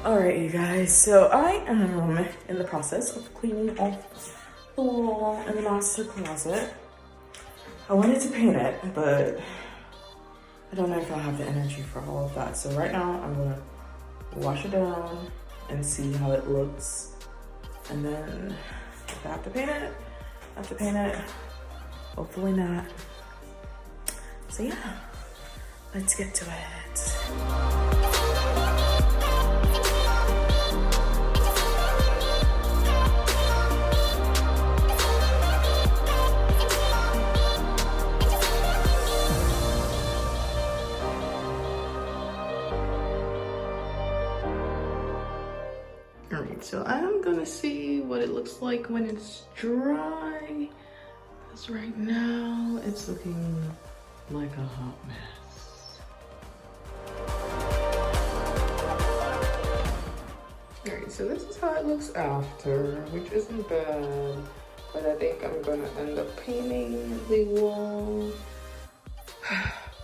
Alright, you guys, so I am in the process of cleaning off the wall in the master closet. I wanted to paint it, but I don't know if I'll have the energy for all of that. So right now I'm gonna wash it down and see how it looks. And then if I have to paint it, I have to paint it. Hopefully not. So yeah, let's get to it. Alright, so I'm gonna see what it looks like when it's dry. Because right now it's looking like a hot mess. Alright, so this is how it looks after, which isn't bad. But I think I'm gonna end up painting the wall.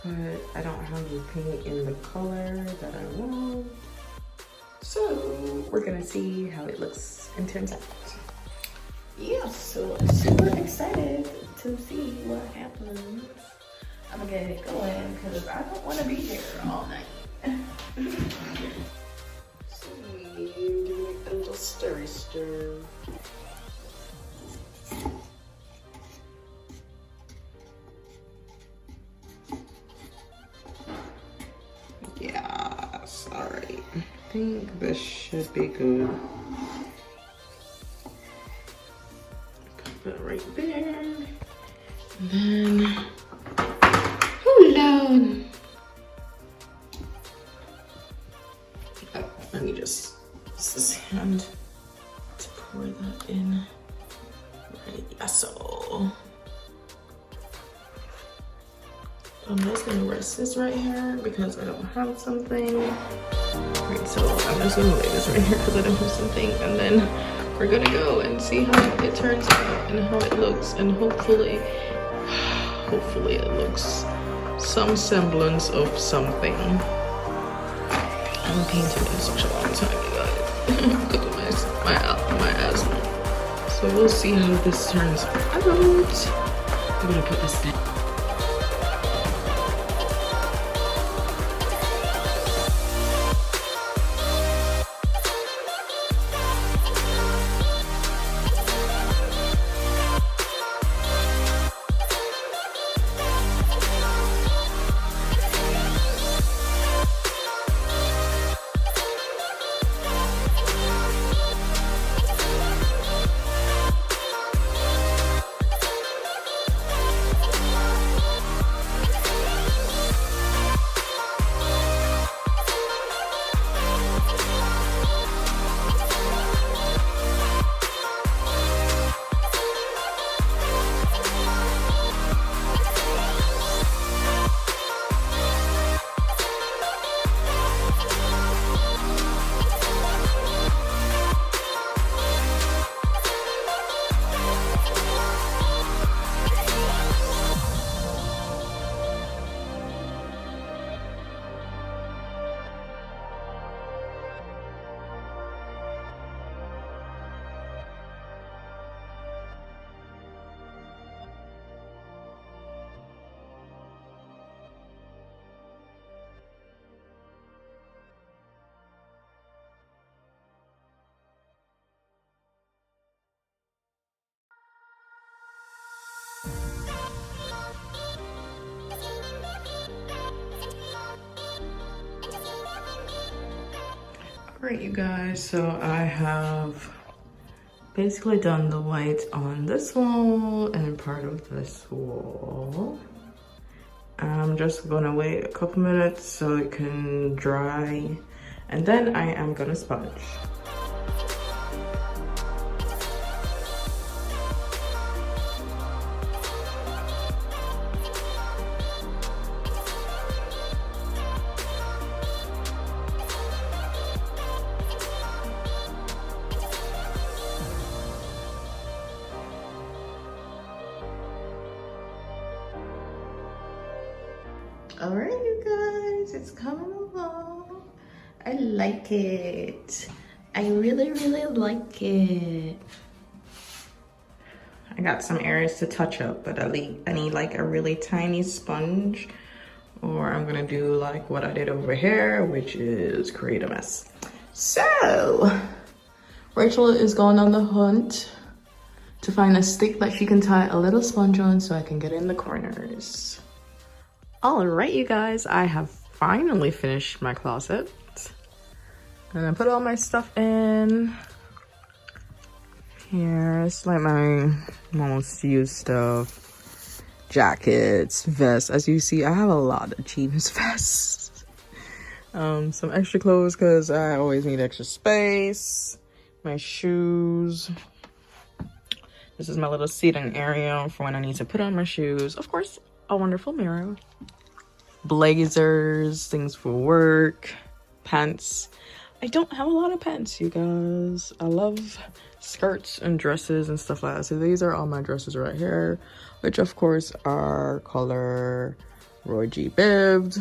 But I don't have the paint in the color that I want. So we're gonna see how it looks and turns out. Yeah, so I'm super excited to see what happens. I'm gonna get it going because I don't want to be here all night. So give me a little stirry stir. Yes, all right. I think this should be good. Put that right there. And then, hello. Oh, let me just use this hand to pour that in. Right, yeah, so. I'm just gonna rest this right here because I don't have something. Right, so I'm just gonna lay this right here because I don't have something, and then we're gonna go and see how it turns out and how it looks, and hopefully it looks some semblance of something. I haven't painted in such a long time, you guys, because of my asthma. So we'll see how this turns out. I'm gonna put this down. Alright, you guys, so I have basically done the white on this wall and part of this wall. I'm just gonna wait a couple minutes so it can dry, and then I am gonna sponge. All right, you guys, it's coming along. I like it. I really, really like it. I got some areas to touch up, but I need like a really tiny sponge, or I'm gonna do like what I did over here, which is create a mess. So, Rachel is going on the hunt to find a stick that she can tie a little sponge on so I can get in the corners. All right, you guys, I have finally finished my closet. And I put all my stuff in. Here, it's like my most used stuff. Jackets, vests. As you see, I have a lot of jeans vests. Some extra clothes because I always need extra space. My shoes. This is my little seating area for when I need to put on my shoes. Of course, a wonderful mirror. Blazers, things for work, pants. I don't have a lot of pants, you guys. I love skirts and dresses and stuff like that. So these are all my dresses right here, which of course are color Roy G. bibbed.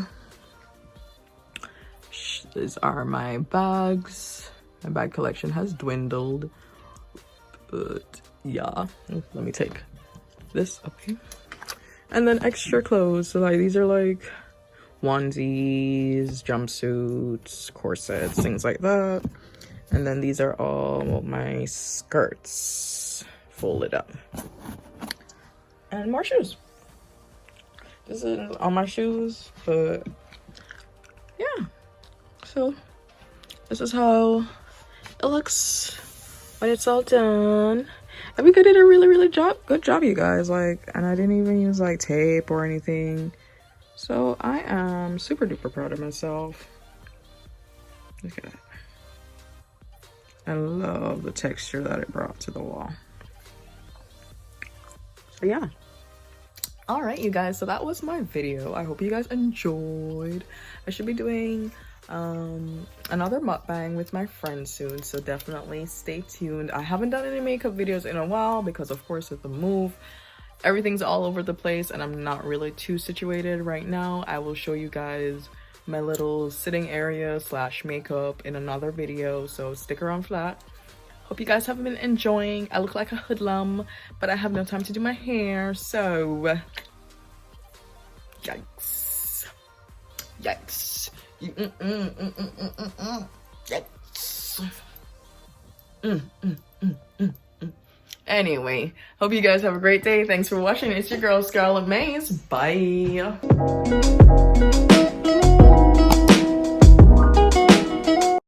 These are my bags. My bag collection has dwindled, but yeah. Let me take this up here. And then extra clothes. So like these are like onesies, jumpsuits, corsets, things like that. And then these are all my skirts folded up. And more shoes. This is all my shoes, but yeah. So this is how it looks when it's all done. I think I did a really good job, you guys. Like, and I didn't even use like tape or anything. So I am super duper proud of myself. Look at that. I love the texture that it brought to the wall. So yeah. All right, you guys, so that was my video. I hope you guys enjoyed. I should be doing another mukbang with my friends soon, so definitely stay tuned. I haven't done any makeup videos in a while because of course with the move, everything's all over the place and I'm not really too situated right now. I will show you guys my little sitting area slash makeup in another video, so stick around for that. Hope you guys have been enjoying. I look like a hoodlum, but I have no time to do my hair, so yikes. Yikes. Yikes. Anyway, hope you guys have a great day. Thanks for watching. It's your girl Scarlet Maze. Bye.